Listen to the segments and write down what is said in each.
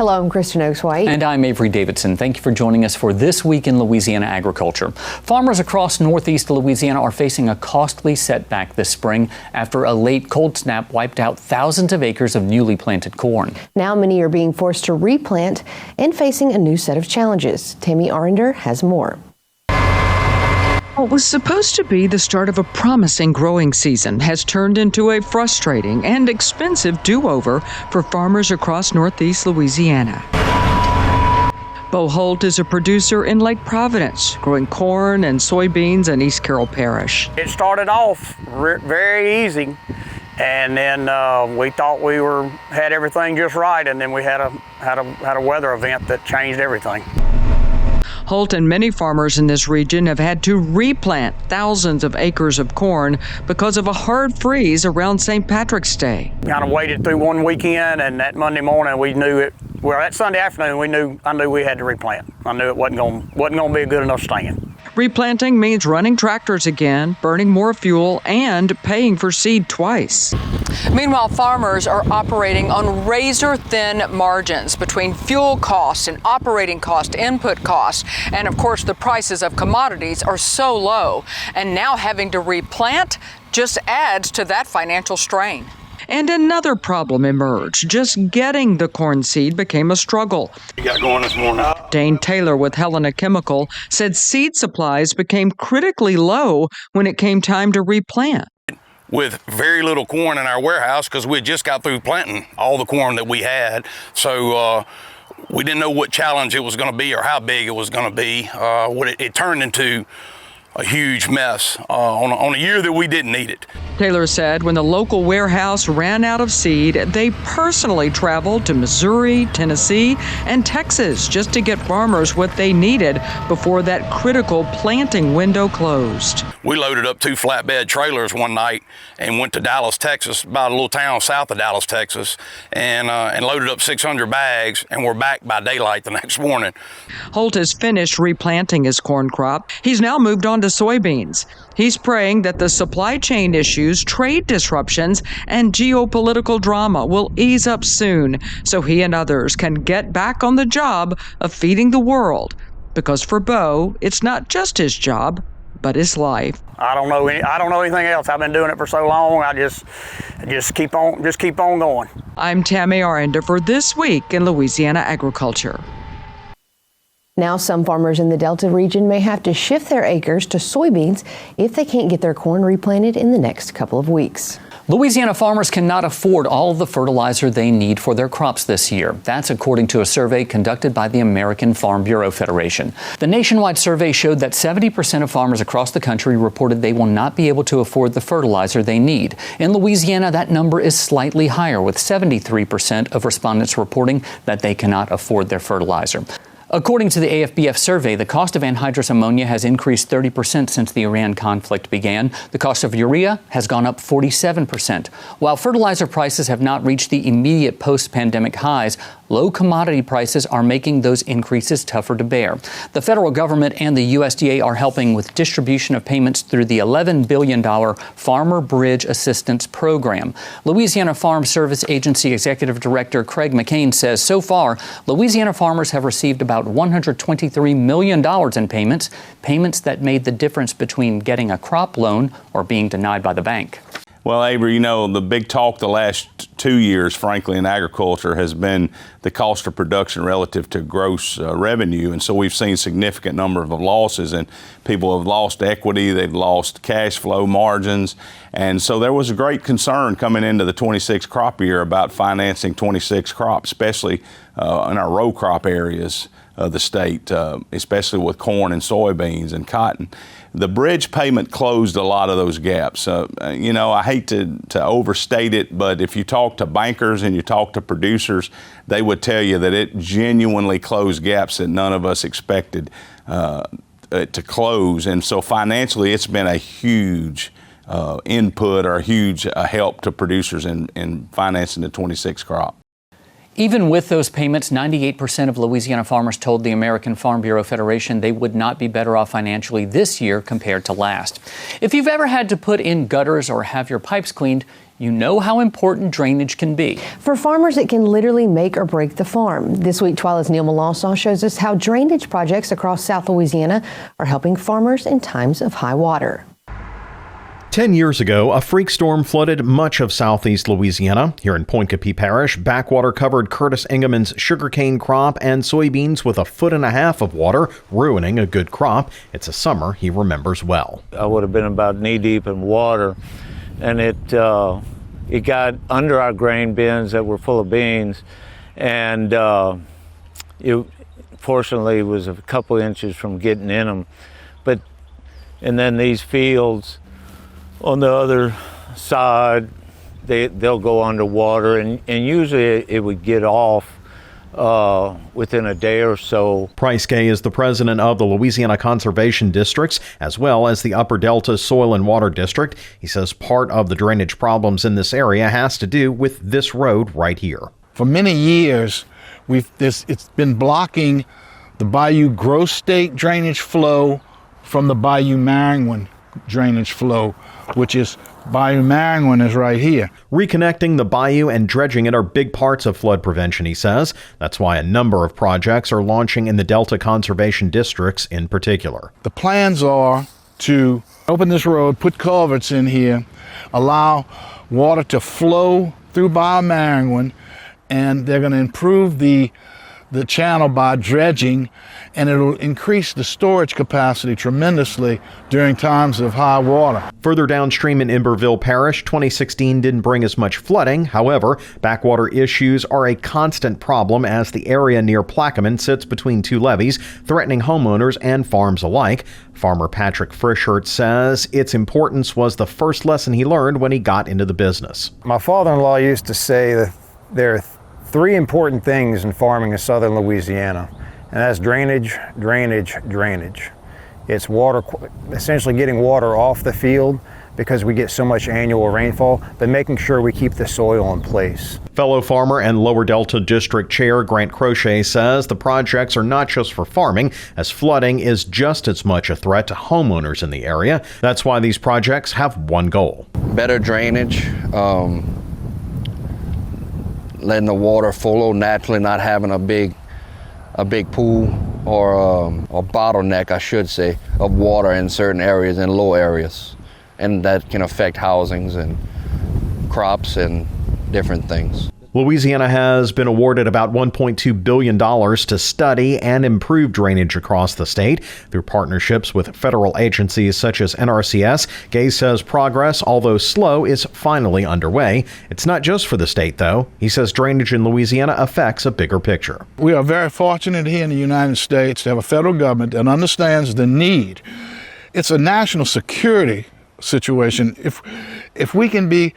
Hello, I'm Kristen Oaks-White. And I'm Avery Davidson. Thank you for joining us for This Week in Louisiana Agriculture. Farmers across Northeast Louisiana are facing a costly setback this spring after a late cold snap wiped out thousands of acres of newly planted corn. Now many are being forced to replant and facing a new set of challenges. Tammy Arender has more. What was supposed to be the start of a promising growing season has turned into a frustrating and expensive do-over for farmers across Northeast Louisiana. Bo Holt is a producer in Lake Providence, growing corn and soybeans in East Carroll Parish. It started off very easy, and then we thought we had everything just right, and then we had a weather event that changed everything. Holt and many farmers in this region have had to replant thousands of acres of corn because of a hard freeze around St. Patrick's Day. Kind of waited through one weekend, and that Monday morning we knew it. Well, that Sunday afternoon I knew we had to replant. I knew it wasn't going to be a good enough stand. Replanting means running tractors again, burning more fuel, and paying for seed twice. Meanwhile, farmers are operating on razor-thin margins between fuel costs and operating cost, input costs, and of course the prices of commodities are so low. And now having to replant just adds to that financial strain. And another problem emerged. Just getting the corn seed became a struggle. You got going this morning. Dane Taylor with Helena Chemical said seed supplies became critically low when it came time to replant. With very little corn in our warehouse because we had just got through planting all the corn that we had. So we didn't know what challenge it was going to be or how big it was going to be. It turned into a huge mess on a year that we didn't need it. Taylor said when the local warehouse ran out of seed, they personally traveled to Missouri, Tennessee, and Texas just to get farmers what they needed before that critical planting window closed. We loaded up 2 flatbed trailers one night and went to Dallas, Texas, about a little town south of Dallas, Texas, and loaded up 600 bags, and we're back by daylight the next morning. Holt has finished replanting his corn crop. He's now moved on to soybeans. He's praying that the supply chain issues, trade disruptions, and geopolitical drama will ease up soon so he and others can get back on the job of feeding the world. Because for Bo, it's not just his job, but his life. I don't know anything else. I've been doing it for so long. I just keep on going. I'm Tammy Arender for This Week in Louisiana Agriculture. Now some farmers in the Delta region may have to shift their acres to soybeans if they can't get their corn replanted in the next couple of weeks. Louisiana farmers cannot afford all of the fertilizer they need for their crops this year. That's according to a survey conducted by the American Farm Bureau Federation. The nationwide survey showed that 70% of farmers across the country reported they will not be able to afford the fertilizer they need. In Louisiana, that number is slightly higher, with 73% of respondents reporting that they cannot afford their fertilizer. According to the AFBF survey, the cost of anhydrous ammonia has increased 30% since the Iran conflict began. The cost of urea has gone up 47%. While fertilizer prices have not reached the immediate post-pandemic highs, low commodity prices are making those increases tougher to bear. The federal government and the USDA are helping with distribution of payments through the $11 billion Farmer Bridge Assistance Program. Louisiana Farm Service Agency Executive Director Craig McCain says so far, Louisiana farmers have received about $123 million in payments that made the difference between getting a crop loan or being denied by the bank. Well, Avery, the big talk the last 2 years, frankly, in agriculture has been the cost of production relative to gross revenue. And so we've seen a significant number of losses, and people have lost equity, they've lost cash flow margins. And so there was a great concern coming into the 26 crop year about financing 26 crops, especially in our row crop areas of the state, especially with corn and soybeans and cotton. The bridge payment closed a lot of those gaps. I hate to overstate it, but if you talk to bankers and you talk to producers, they would tell you that it genuinely closed gaps that none of us expected to close. And so financially, it's been a huge input or a huge help to producers in financing the 26 crop. Even with those payments, 98% of Louisiana farmers told the American Farm Bureau Federation they would not be better off financially this year compared to last. If you've ever had to put in gutters or have your pipes cleaned, you know how important drainage can be. For farmers, it can literally make or break the farm. This week, TWILA's Neil Malasaw shows us how drainage projects across South Louisiana are helping farmers in times of high water. 10 years ago, a freak storm flooded much of southeast Louisiana. Here in Tammany Parish, backwater covered Curtis Engelman's sugarcane crop and soybeans with 1.5 feet of water, ruining a good crop. It's a summer he remembers well. I would have been about knee-deep in water, and it got under our grain bins that were full of beans, and it fortunately was a couple inches from getting in them. And then these fields on the other side, they'll go underwater, and usually it would get off within a day or so. Price Gay is the president of the Louisiana Conservation Districts, as well as the Upper Delta Soil and Water District. He says part of the drainage problems in this area has to do with this road right here. For many years, it's been blocking the Bayou Gross State drainage flow from the Bayou Maringouin drainage flow, which is Bayou Maringouin is right here. Reconnecting the bayou and dredging it are big parts of flood prevention, he says. That's why a number of projects are launching in the Delta Conservation Districts in particular. The plans are to open this road, put culverts in here, allow water to flow through Bayou Maringouin, and they're going to improve the channel by dredging, and it'll increase the storage capacity tremendously during times of high water. Further downstream in Iberville Parish, 2016 didn't bring as much flooding. However, backwater issues are a constant problem as the area near Plaquemine sits between two levees, threatening homeowners and farms alike. Farmer Patrick Frischert says its importance was the first lesson he learned when he got into the business. My father-in-law used to say that there are 3 important things in farming in southern Louisiana, and that's drainage, drainage, drainage. It's water, essentially getting water off the field because we get so much annual rainfall, but making sure we keep the soil in place. Fellow farmer and Lower Delta District Chair Grant Crochet says the projects are not just for farming, as flooding is just as much a threat to homeowners in the area. That's why these projects have one goal. Better drainage, letting the water flow naturally, not having a big pool or a bottleneck, I should say, of water in certain areas and low areas. And that can affect housings and crops and different things. Louisiana has been awarded about $1.2 billion to study and improve drainage across the state through partnerships with federal agencies such as NRCS. Gay says progress, although slow, is finally underway. It's not just for the state, though. He says drainage in Louisiana affects a bigger picture. We are very fortunate here in the United States to have a federal government that understands the need. It's a national security situation. If we can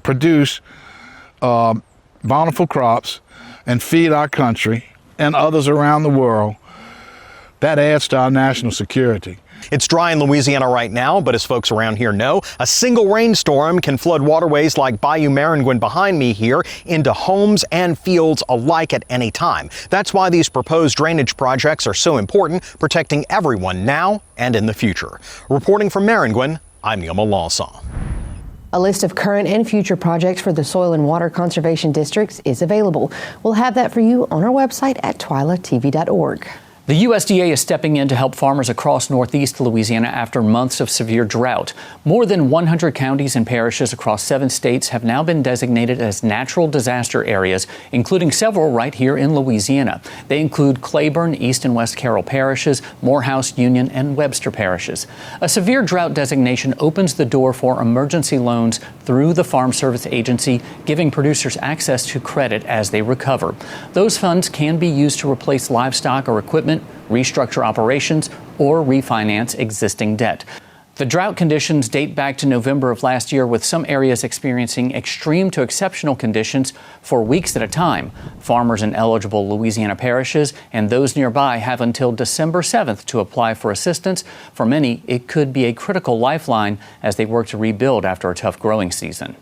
produce bountiful crops and feed our country and others around the world, that adds to our national security. It's dry in Louisiana right now, but as folks around here know, a single rainstorm can flood waterways like Bayou Maringouin behind me here into homes and fields alike at any time. That's why these proposed drainage projects are so important, protecting everyone now and in the future. Reporting from Maringouin, I'm Neil Malasaw. A list of current and future projects for the Soil and Water Conservation Districts is available. We'll have that for you on our website at twilatv.org. The USDA is stepping in to help farmers across Northeast Louisiana after months of severe drought. More than 100 counties and parishes across 7 states have now been designated as natural disaster areas, including several right here in Louisiana. They include Claiborne, East and West Carroll parishes, Morehouse, Union, and Webster parishes. A severe drought designation opens the door for emergency loans through the Farm Service Agency, giving producers access to credit as they recover. Those funds can be used to replace livestock or equipment, restructure operations, or refinance existing debt. The drought conditions date back to November of last year, with some areas experiencing extreme to exceptional conditions for weeks at a time. Farmers in eligible Louisiana parishes and those nearby have until December 7th to apply for assistance. For many, it could be a critical lifeline as they work to rebuild after a tough growing season.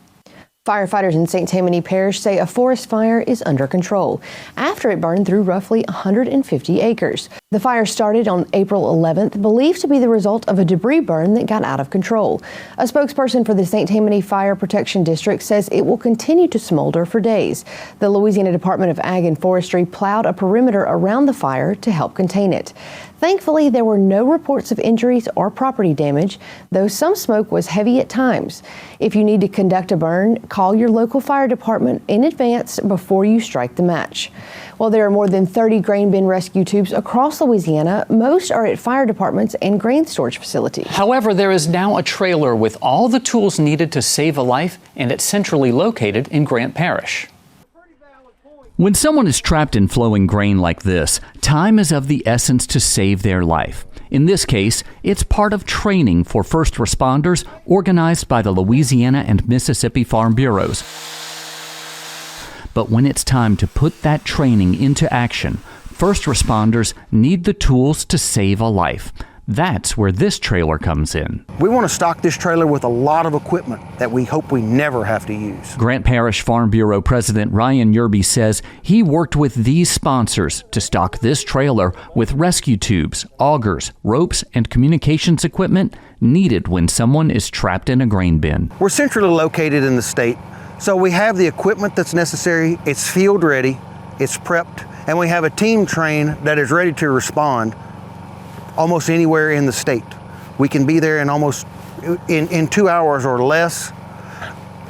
Firefighters in St. Tammany Parish say a forest fire is under control after it burned through roughly 150 acres. The fire started on April 11th, believed to be the result of a debris burn that got out of control. A spokesperson for the St. Tammany Fire Protection District says it will continue to smolder for days. The Louisiana Department of Ag and Forestry plowed a perimeter around the fire to help contain it. Thankfully, there were no reports of injuries or property damage, though some smoke was heavy at times. If you need to conduct a burn, call your local fire department in advance before you strike the match. While there are more than 30 grain bin rescue tubes across Louisiana, most are at fire departments and grain storage facilities. However, there is now a trailer with all the tools needed to save a life, and it's centrally located in Grant Parish. When someone is trapped in flowing grain like this, time is of the essence to save their life. In this case, it's part of training for first responders organized by the Louisiana and Mississippi Farm Bureaus. But when it's time to put that training into action, first responders need the tools to save a life. That's where this trailer comes in. We want to stock this trailer with a lot of equipment that we hope we never have to use. Grant Parish Farm Bureau President Ryan Yerby says he worked with these sponsors to stock this trailer with rescue tubes, augers, ropes, and communications equipment needed when someone is trapped in a grain bin. We're centrally located in the state, so we have the equipment that's necessary, it's field ready, it's prepped, and we have a team trained that is ready to respond almost anywhere in the state. We can be there in 2 hours or less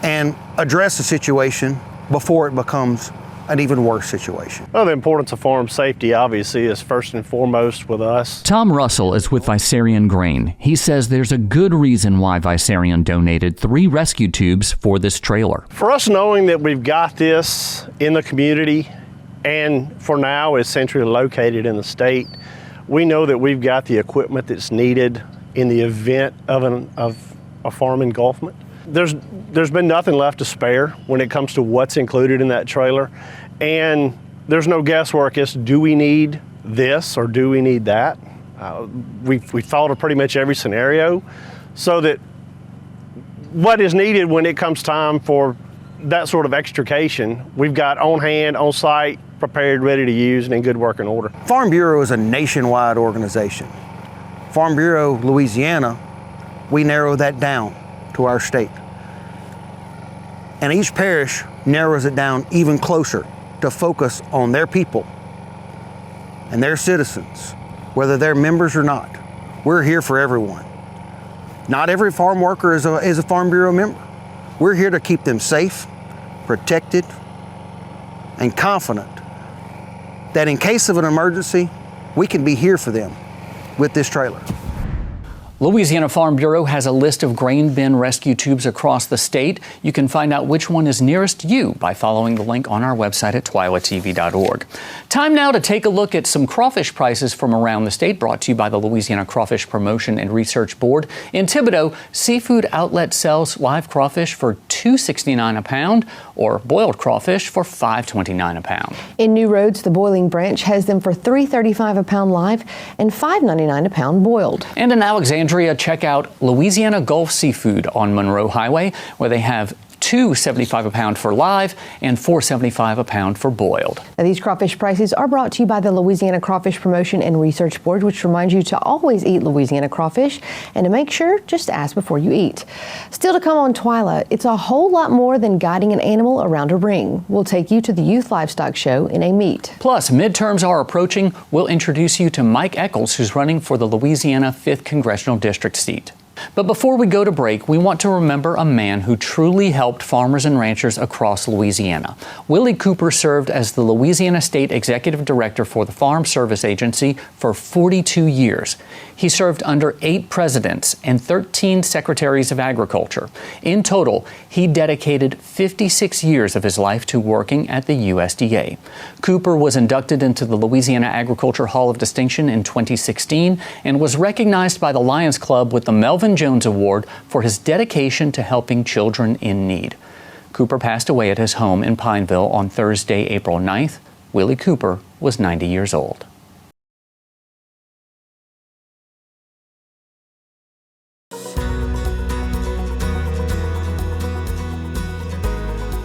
and address the situation before it becomes an even worse situation. Well, the importance of farm safety obviously is first and foremost with us. Tom Russell is with Visarion Grain. He says there's a good reason why Visarion donated 3 rescue tubes for this trailer. For us knowing that we've got this in the community and for now is centrally located in the state, we know that we've got the equipment that's needed in the event of a farm engulfment. There's been nothing left to spare when it comes to what's included in that trailer, and there's no guesswork as to do we need this or do we need that. We've thought of pretty much every scenario so that what is needed when it comes time for that sort of extrication, we've got on hand, on site, prepared, ready to use, and in good working order. Farm Bureau is a nationwide organization. Farm Bureau Louisiana, we narrow that down to our state. And each parish narrows it down even closer to focus on their people and their citizens, whether they're members or not. We're here for everyone. Not every farm worker is a Farm Bureau member. We're here to keep them safe, protected, and confident that in case of an emergency, we can be here for them with this trailer. Louisiana Farm Bureau has a list of grain bin rescue tubes across the state. You can find out which one is nearest you by following the link on our website at twilatv.org. Time now to take a look at some crawfish prices from around the state, brought to you by the Louisiana Crawfish Promotion and Research Board. In Thibodaux, Seafood Outlet sells live crawfish for $2.69 a pound or boiled crawfish for $5.29 a pound. In New Roads, the boiling branch has them for $3.35 a pound live and $5.99 a pound boiled. And in Alexandria, check out Louisiana Gulf Seafood on Monroe Highway, where they have $2.75 a pound for live and $4.75 a pound for boiled. Now, these crawfish prices are brought to you by the Louisiana Crawfish Promotion and Research Board, which reminds you to always eat Louisiana crawfish, and to make sure, just ask before you eat. Still to come on TWILA, it's a whole lot more than guiding an animal around a ring. We'll take you to the Youth Livestock Show in Amite. Plus, midterms are approaching. We'll introduce you to Mike Eccles, who's running for the Louisiana 5th Congressional District seat. But before we go to break, we want to remember a man who truly helped farmers and ranchers across Louisiana. Willie Cooper served as the Louisiana State Executive Director for the Farm Service Agency for 42 years. He served under 8 presidents and 13 secretaries of agriculture. In total, he dedicated 56 years of his life to working at the USDA. Cooper was inducted into the Louisiana Agriculture Hall of Distinction in 2016 and was recognized by the Lions Club with the Melvin Jones Award for his dedication to helping children in need. Cooper passed away at his home in Pineville on Thursday, April 9th. Willie Cooper was 90 years old.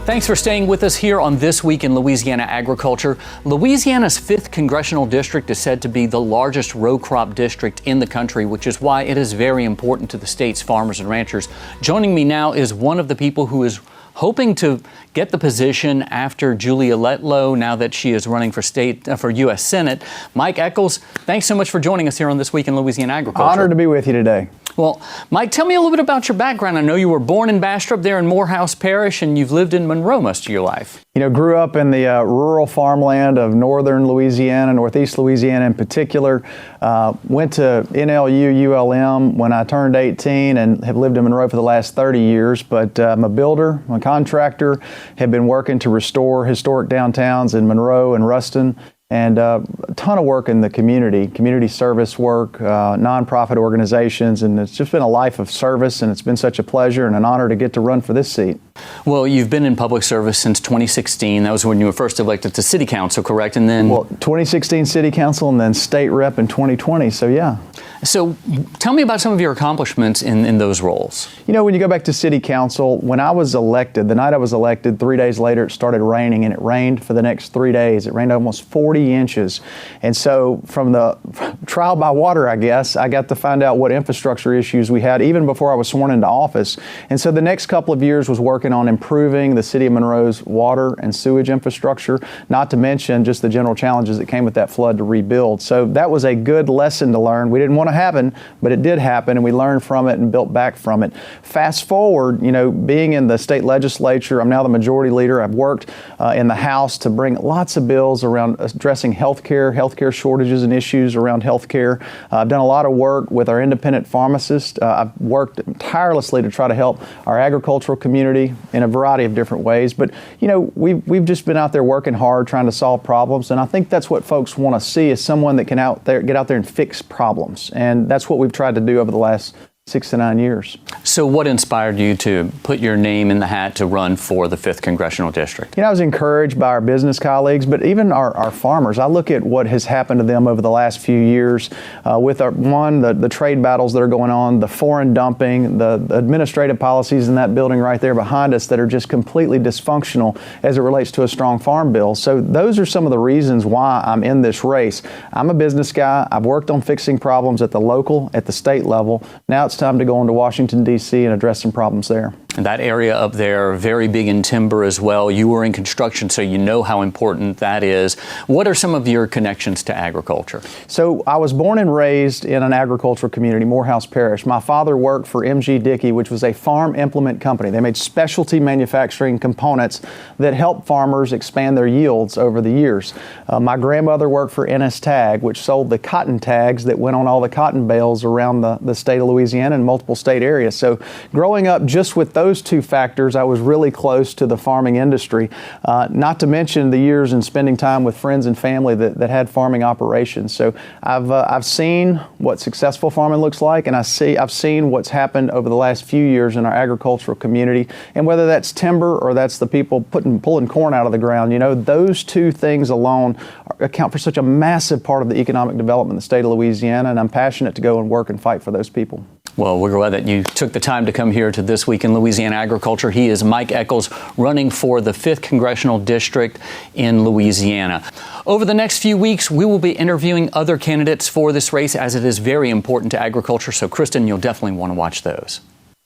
Thanks for staying with us here on This Week in Louisiana Agriculture. Louisiana's 5th Congressional District is said to be the largest row crop district in the country, which is why it is very important to the state's farmers and ranchers. Joining me now is one of the people who is hoping to get the position after Julia Letlow, now that she is running for U.S. Senate. Mike Eccles, thanks so much for joining us here on This Week in Louisiana Agriculture. Honored to be with you today. Well, Mike, tell me a little bit about your background. I know you were born in Bastrop there in Morehouse Parish, and you've lived in Monroe most of your life. You know, grew up in the rural farmland of northern Louisiana, Northeast Louisiana in particular. Went to NLU, ULM when I turned 18 and have lived in Monroe for the last 30 years. But I'm a builder, I'm a contractor, have been working to restore historic downtowns in Monroe and Ruston. And a ton of work in the community service work, nonprofit organizations, and it's just been a life of service, and it's been such a pleasure and an honor to get to run for this seat. Well, you've been in public service since 2016. That was when you were first elected to City Council, correct? And then 2016 City Council and then State Rep in 2020, so yeah. So tell me about some of your accomplishments in those roles. You know, when you go back to City Council, when I was elected, the night I was elected, 3 days later it started raining, and it rained for the next 3 days. It rained almost 40 inches. And so from the trial by water, I guess, I got to find out what infrastructure issues we had even before I was sworn into office. And so the next couple of years was working on improving the city of Monroe's water and sewage infrastructure, not to mention just the general challenges that came with that flood to rebuild. So that was a good lesson to learn. We didn't want to happen, but it did happen, and we learned from it and built back from it. Fast forward, you know, being in the state legislature, I'm now the majority leader. I've worked in the House to bring lots of bills around addressing healthcare shortages and issues around healthcare. I've done a lot of work with our independent pharmacists. I've worked tirelessly to try to help our agricultural community in a variety of different ways. But, you know, we've just been out there working hard trying to solve problems, and I think that's what folks want to see, is someone that can get out there and fix problems. And that's what we've tried to do over the last 6 to 9 years. So what inspired you to put your name in the hat to run for the 5th Congressional District? You know, I was encouraged by our business colleagues, but even our farmers. I look at what has happened to them over the last few years with the trade battles that are going on, the foreign dumping, the administrative policies in that building right there behind us that are just completely dysfunctional as it relates to a strong farm bill. So those are some of the reasons why I'm in this race. I'm a business guy. I've worked on fixing problems at the local, at the state level. Now it's time to go into Washington, D.C. and address some problems there. And that area up there, very big in timber as well. You were in construction, so you know how important that is. What are some of your connections to agriculture? So I was born and raised in an agricultural community, Morehouse Parish. My father worked for M.G. Dickey, which was a farm implement company. They made specialty manufacturing components that helped farmers expand their yields over the years. My grandmother worked for NS Tag, which sold the cotton tags that went on all the cotton bales around the state of Louisiana and multiple state areas. So growing up just with those two factors, I was really close to the farming industry, not to mention the years in spending time with friends and family that had farming operations. So I've seen what successful farming looks like, and I've seen what's happened over the last few years in our agricultural community. And whether that's timber or that's the people pulling corn out of the ground, you know, those two things alone account for such a massive part of the economic development in the state of Louisiana, and I'm passionate to go and work and fight for those people. Well, we're glad that you took the time to come here to This Week in Louisiana Agriculture. He is Mike Eccles, running for the 5th Congressional District in Louisiana. Over the next few weeks, we will be interviewing other candidates for this race, as it is very important to agriculture. So, Kristen, you'll definitely want to watch those.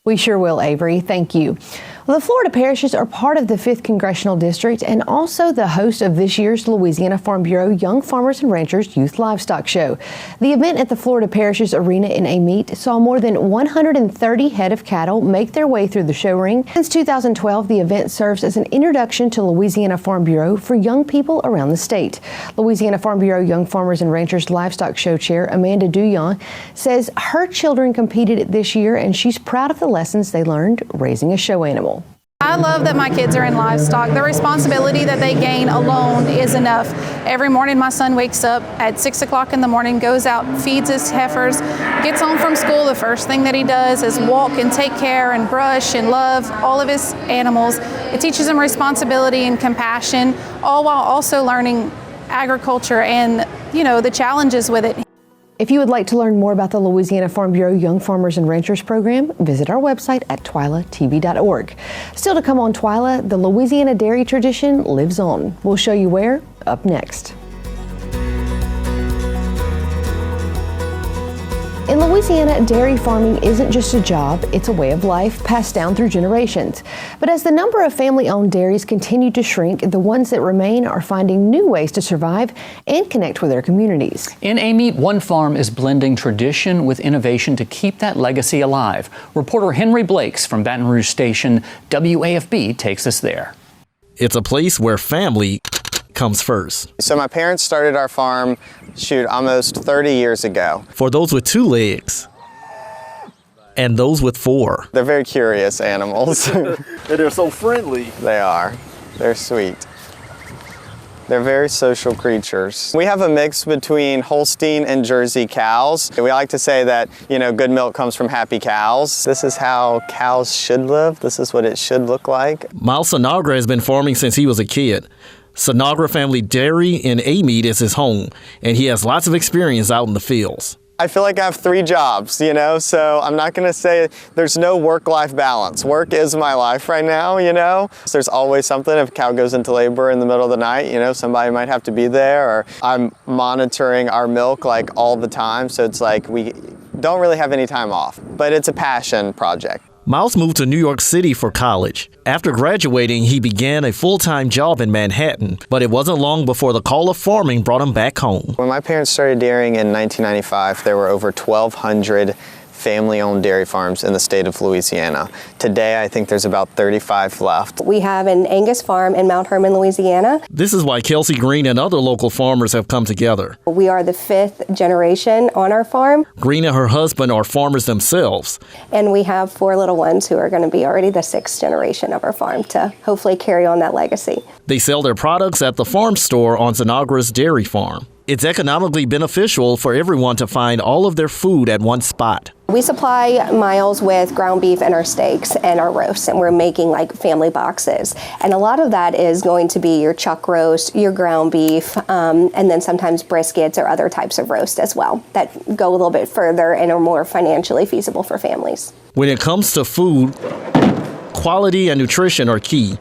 We sure will, Avery. Thank you. Well, the Florida parishes are part of the 5th Congressional District and also the host of this year's Louisiana Farm Bureau Young Farmers and Ranchers Youth Livestock Show. The event at the Florida Parishes Arena in Amite saw more than 130 head of cattle make their way through the show ring. Since 2012, the event serves as an introduction to Louisiana Farm Bureau for young people around the state. Louisiana Farm Bureau Young Farmers and Ranchers Livestock Show Chair Amanda Duyon says her children competed this year, and she's proud of the lessons they learned raising a show animal. I love that my kids are in livestock. The responsibility that they gain alone is enough. Every morning my son wakes up at 6 o'clock in the morning, goes out, feeds his heifers, gets home from school. The first thing that he does is walk and take care and brush and love all of his animals. It teaches him responsibility and compassion, all while also learning agriculture and, you know, the challenges with it. If you would like to learn more about the Louisiana Farm Bureau Young Farmers and Ranchers program, visit our website at twilatv.org. Still to come on TWILA, the Louisiana dairy tradition lives on. We'll show you where, up next. In Louisiana, dairy farming isn't just a job, it's a way of life passed down through generations. But as the number of family-owned dairies continue to shrink, the ones that remain are finding new ways to survive and connect with their communities. In Amite, one farm is blending tradition with innovation to keep that legacy alive. Reporter Henry Blakes from Baton Rouge station WAFB takes us there. It's a place where family comes first. So my parents started our farm, almost 30 years ago. For those with 2 legs and those with 4. They're very curious animals. And they're so friendly. They are. They're sweet. They're very social creatures. We have a mix between Holstein and Jersey cows. We like to say that, good milk comes from happy cows. This is how cows should live. This is what it should look like. Miles Sinagra has been farming since he was a kid. Sinagra Family Dairy in Amite is his home, and he has lots of experience out in the fields. I feel like I have 3 jobs, so I'm not gonna say there's no work-life balance. Work is my life right now, So there's always something. If a cow goes into labor in the middle of the night, somebody might have to be there, or I'm monitoring our milk like all the time, so it's like we don't really have any time off, but it's a passion project. Miles moved to New York City for college. After graduating, he began a full-time job in Manhattan, but it wasn't long before the call of farming brought him back home. When my parents started dairying in 1995, there were over 1,200 family-owned dairy farms in the state of Louisiana. Today, I think there's about 35 left. We have an Angus farm in Mount Hermon, Louisiana. This is why Kelsey Green and other local farmers have come together. We are the 5th generation on our farm. Green and her husband are farmers themselves. And we have 4 little ones who are going to be already the 6th generation of our farm to hopefully carry on that legacy. They sell their products at the farm store on Sinagra's dairy farm. It's economically beneficial for everyone to find all of their food at one spot. We supply Miles with ground beef and our steaks and our roasts, and we're making like family boxes. And a lot of that is going to be your chuck roast, your ground beef, and then sometimes briskets or other types of roast as well that go a little bit further and are more financially feasible for families. When it comes to food, quality and nutrition are key,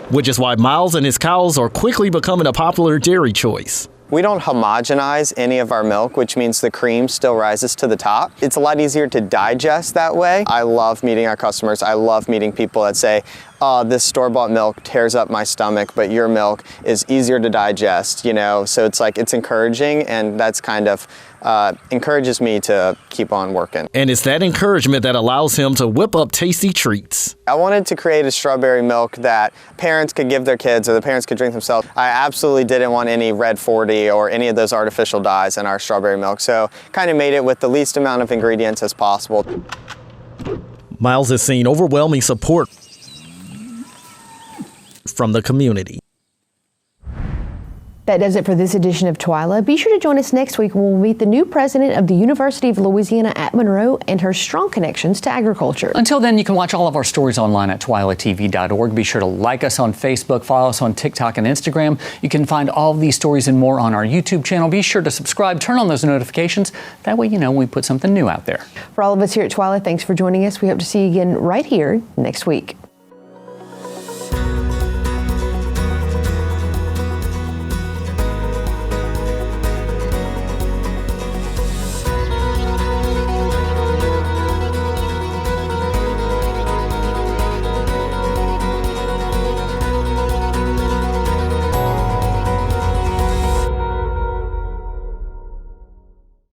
which is why Miles and his cows are quickly becoming a popular dairy choice. We don't homogenize any of our milk, which means the cream still rises to the top. It's a lot easier to digest that way. I love meeting our customers. I love meeting people that say, this store-bought milk tears up my stomach, but your milk is easier to digest, So it's like, it's encouraging, and that's kind of encourages me to keep on working. And it's that encouragement that allows him to whip up tasty treats. I wanted to create a strawberry milk that parents could give their kids or the parents could drink themselves. I absolutely didn't want any red 40 or any of those artificial dyes in our strawberry milk, so kind of made it with the least amount of ingredients as possible. Miles has seen overwhelming support from the community. That does it for this edition of TWILA. Be sure to join us next week when we'll meet the new president of the University of Louisiana at Monroe and her strong connections to agriculture. Until then, you can watch all of our stories online at twilatv.org. Be sure to like us on Facebook, follow us on TikTok and Instagram. You can find all of these stories and more on our YouTube channel. Be sure to subscribe, turn on those notifications. That way you know when we put something new out there. For all of us here at TWILA, thanks for joining us. We hope to see you again right here next week.